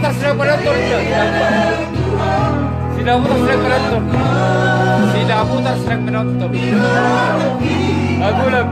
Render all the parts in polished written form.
terserah penonton. Sidangmu terserah penonton. Sidangmu terserah penonton. Aku lah.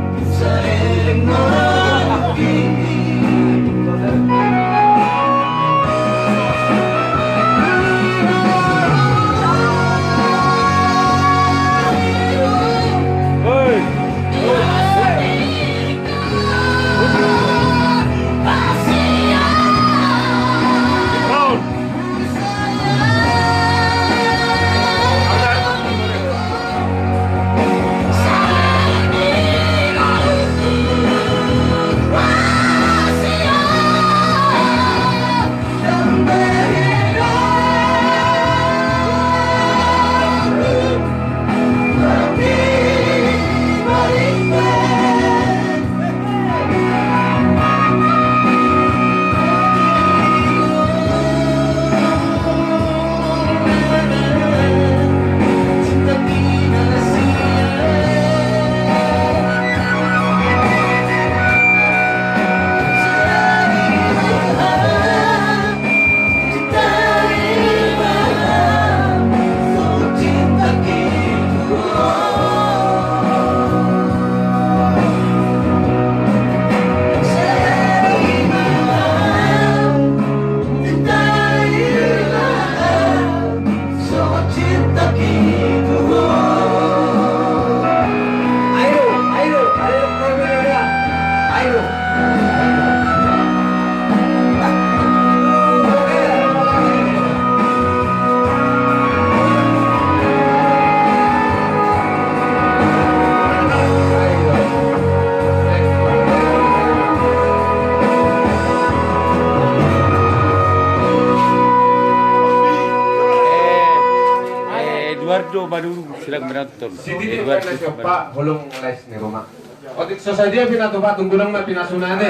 Eduardo Baduru sedang menonton. Eduardo Pak, bolong les nih rumah. Otik saja pinatu Pak, tunggu lang na pinasunane.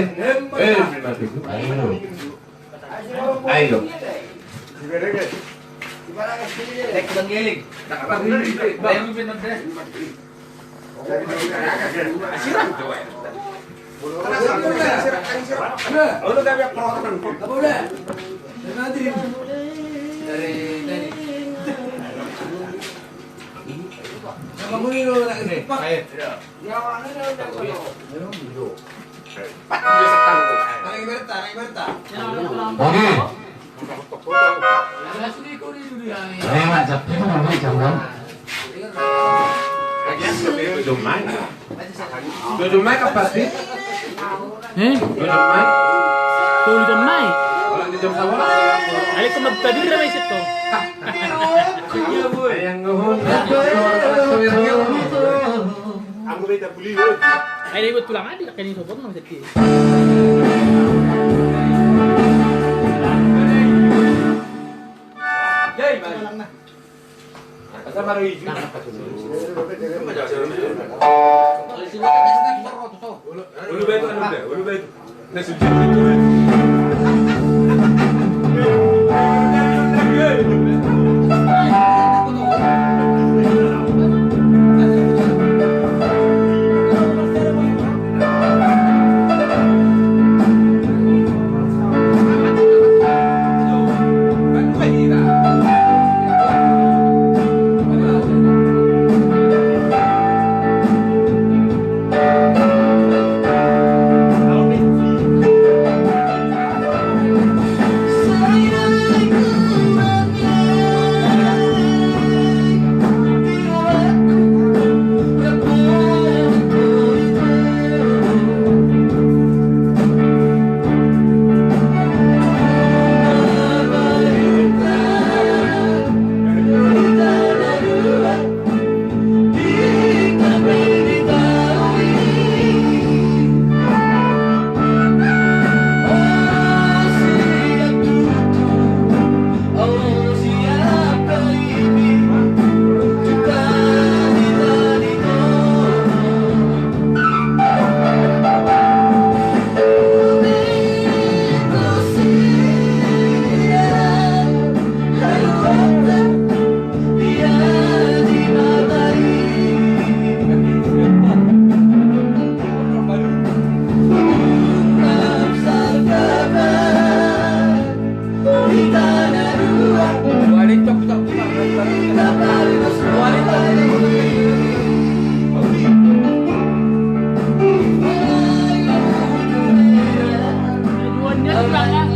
Pinatu. Ayo. Tek banggiling. Bayang mo pinagde. Asiran. Ulo gabi ang proton. Kabula. Natin. Dari. Mamulino na ini. Ayo. Yawa na na. Pak, bisa tanggo. Nang Iberta. 오케이. Asli ko rin dulu yang. 내가 잡히면 우리 장난. Dojomay. Dojomay ka pasti? Dojomay. Tuloy ka may. Wala di jam sawa. Ali ko magpadir na may sito. Ayang ngahon. Ang may tabuli. Ay, ibot ko lang adi. Kaya nito po naman sa tiyo. Asa maro hiju. Ulu beto anu deh, ulu beto. Na suci itu. ulangnya.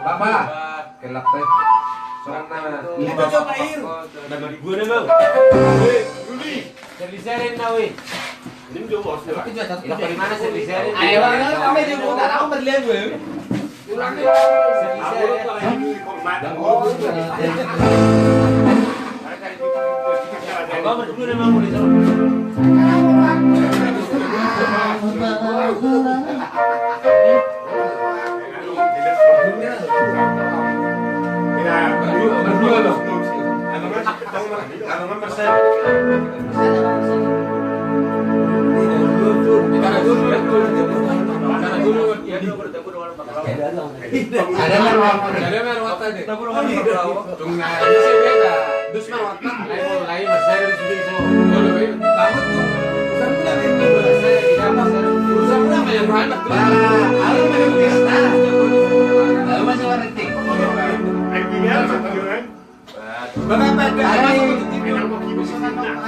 Bapak, kelak teh. Kita coba air. Gue nih bang. Ruli. Serviserin na weh. Ini dia bos nih. Ilang dari mana serviserin? Ayo, kami di buta ako madlian gue. Aku lagi di format. Kau berdua memang boleh taruh. Berdua loh. Ano nga Marcel? Ada merwat tadi. Tung na ini sih beda. Dus merwat na. Lain Marcel di sini so. Bangun tuh. Usah pula main ranak tuh. Ayo main pesta. Ayo masih warentik. Ay, bigyan sa tayo Baka pwede.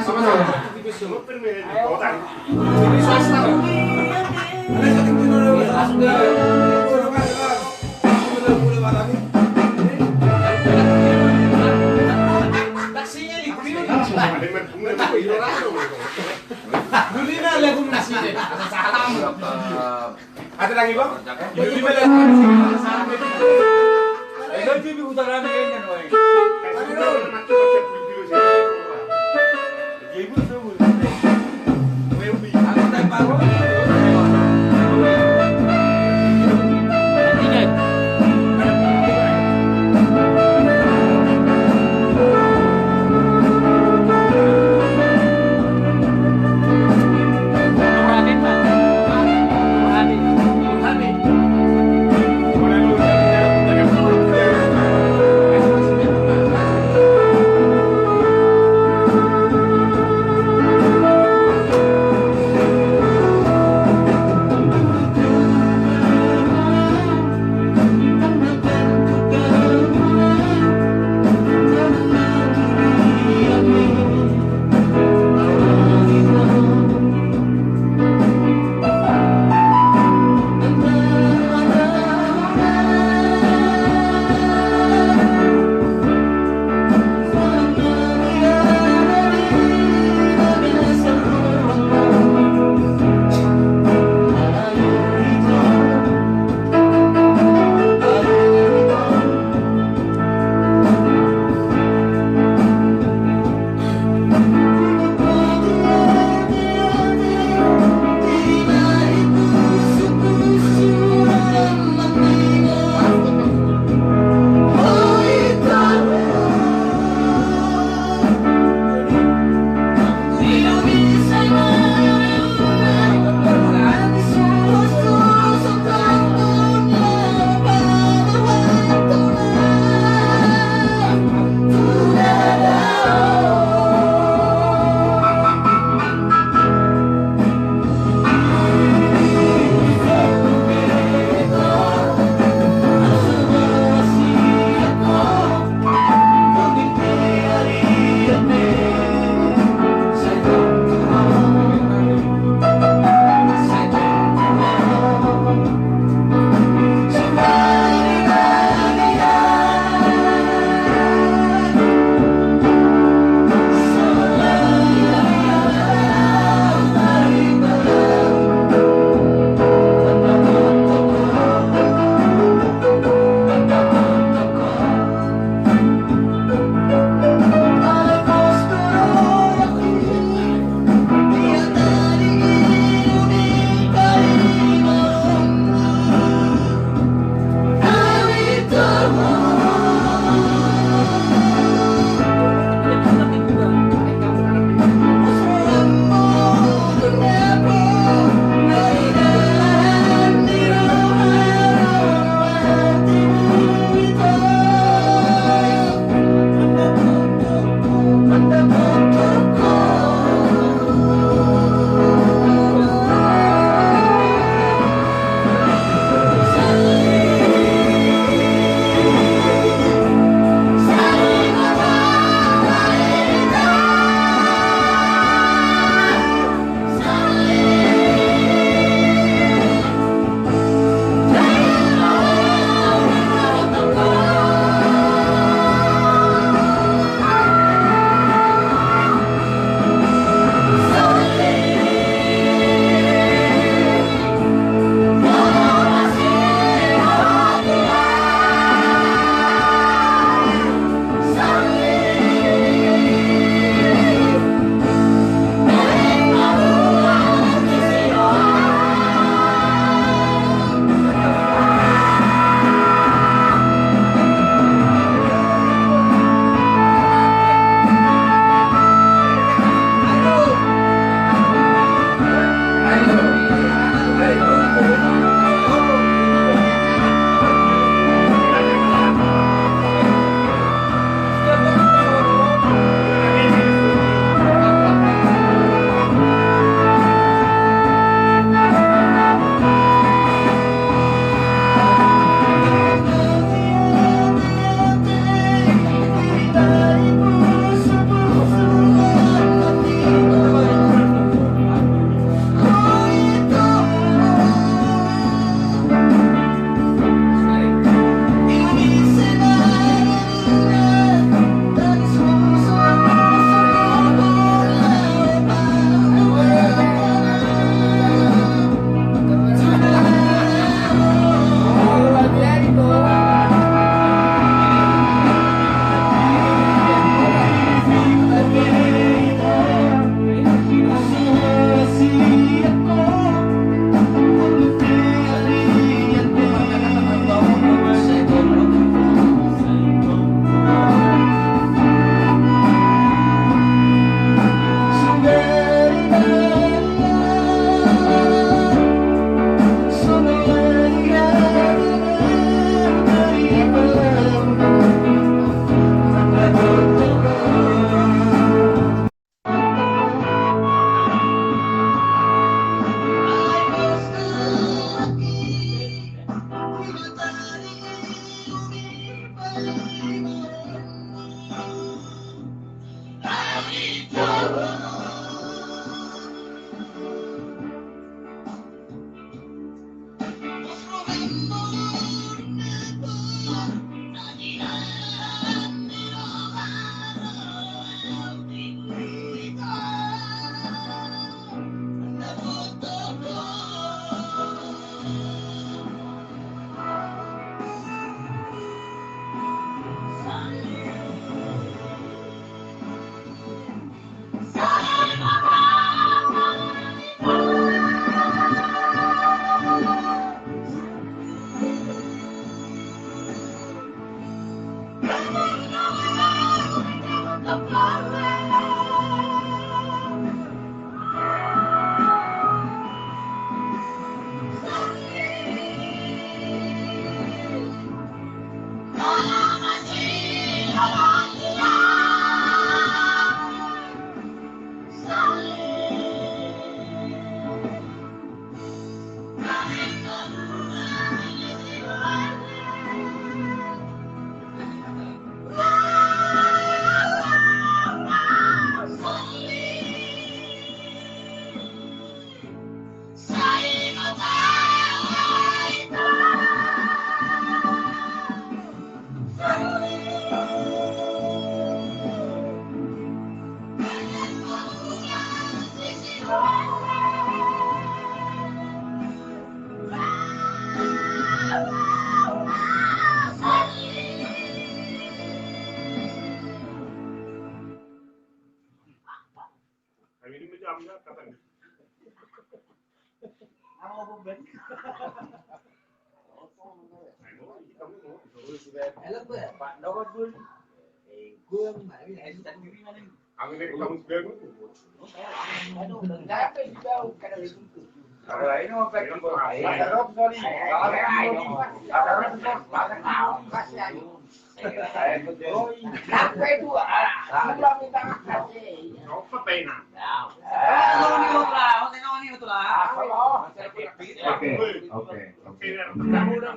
Sama-sama. Swasta. Ano sa tingin mo na? Asuga. Taksinya libre. Duli na lagong nasi din. Ada lagi bang? Duli na lang. Ito yung utang namin ganyan, oy. Ingat. Murahin pa. Murahin. Ini macam apa kata? Alam ba, Pak Dawat pun gue mãi lại đánh cái này. Ang ini kamu sebenarnya. Ano, dapat daw kada lekung. Ahora, no, pero no, Ada rob sorry. Ada rob pada kau kasih ayo. Apa itu? Sudah minta kasih. Apa pena? Oke. Kamu udah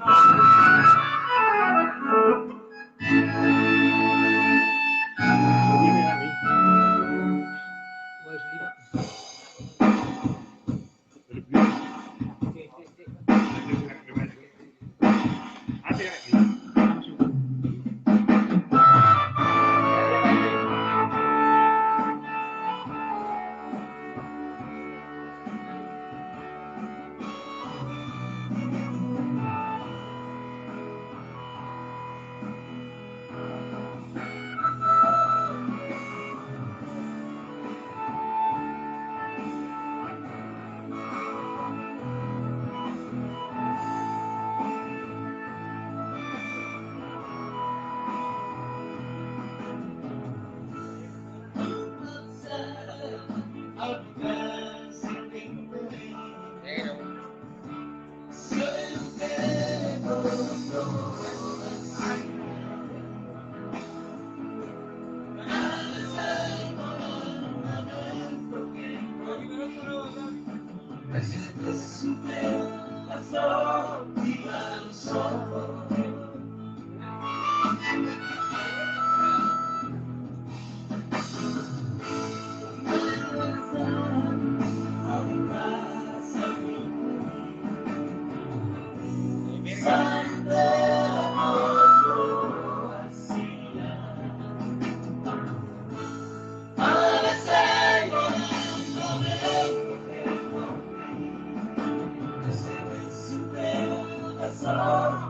Sorry.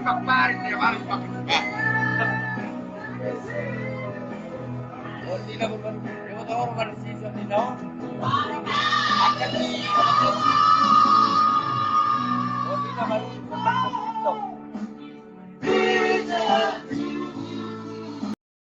Pagparin niya, parang pagparin. Hindi na ba? Yung mga orang pada season ni no? Akan di. Hindi na ba?